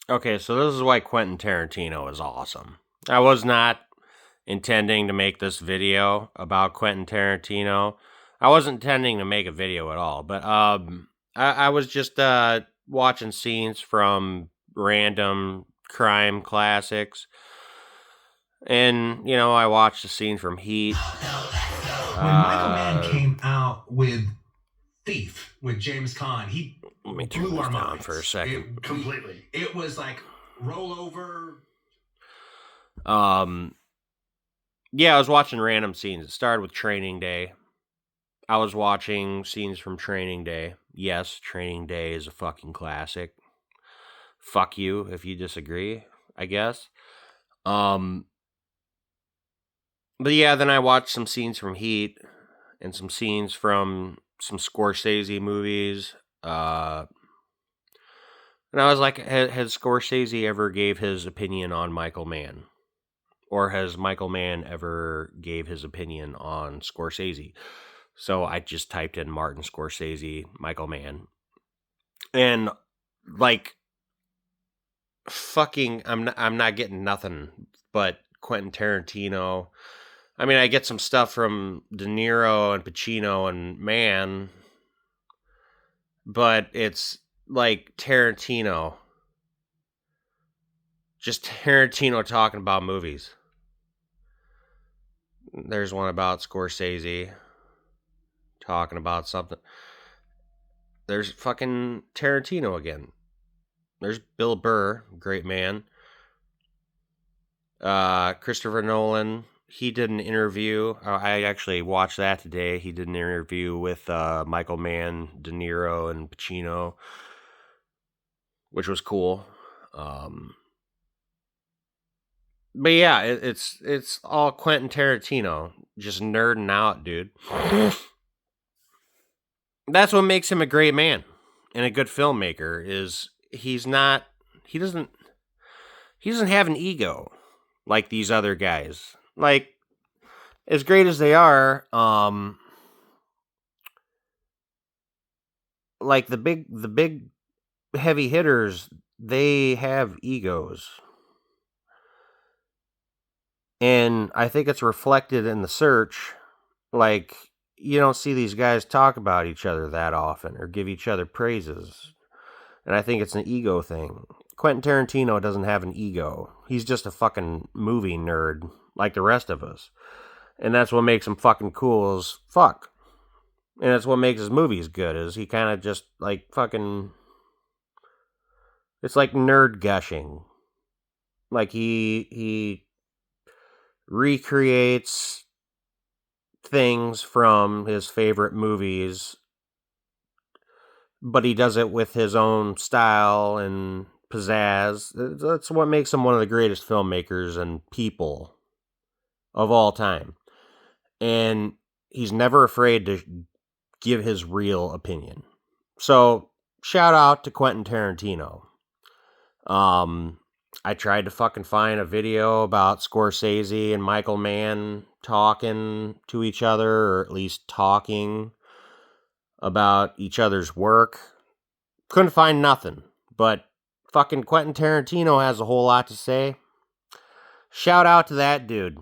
Okay, so this is why Quentin Tarantino is awesome. I was not intending to make this video about Quentin Tarantino. I wasn't intending to make a video at all, but I was just watching scenes from random crime classics, and I watched a scene from Heat. When Michael Mann came out with Thief with James Caan, he Let me turn blew this our down minds for a second. completely. It was like rollover. Yeah, I was watching random scenes. It started with Training Day. I was watching scenes from Training Day. Yes, Training Day is a fucking classic. Fuck you if you disagree, I guess. But yeah, then I watched some scenes from Heat and some scenes from some Scorsese movies. And I was like, has Scorsese ever gave his opinion on Michael Mann? Or has Michael Mann ever gave his opinion on Scorsese? So I just typed in Martin Scorsese, Michael Mann. And like fucking I'm not getting nothing but Quentin Tarantino. I mean, I get some stuff from De Niro and Pacino and Mann, but it's like Tarantino. Just Tarantino talking about movies. There's one about Scorsese talking about something. There's fucking Tarantino again. There's Bill Burr, great man. Christopher Nolan, he did an interview. I actually watched that today. He did an interview with Michael Mann, De Niro, and Pacino, which was cool. But yeah, it's all Quentin Tarantino, just nerding out, dude. That's what makes him a great man and a good filmmaker. Is he doesn't have an ego like these other guys. Like, as great as they are, like the big heavy hitters, they have egos. And I think it's reflected in The Search. Like, you don't see these guys talk about each other that often or give each other praises. And I think it's an ego thing. Quentin Tarantino doesn't have an ego. He's just a fucking movie nerd like the rest of us. And that's what makes him fucking cool as fuck. And that's what makes his movies good, is he kind of just like fucking... It's like nerd gushing. Like he recreates things from his favorite movies, but he does it with his own style and pizzazz. That's what makes him one of the greatest filmmakers and people of all time. And he's never afraid to give his real opinion. So, shout out to Quentin Tarantino. I tried to fucking find a video about Scorsese and Michael Mann talking to each other, or at least talking about each other's work. Couldn't find nothing, but fucking Quentin Tarantino has a whole lot to say. Shout out to that dude.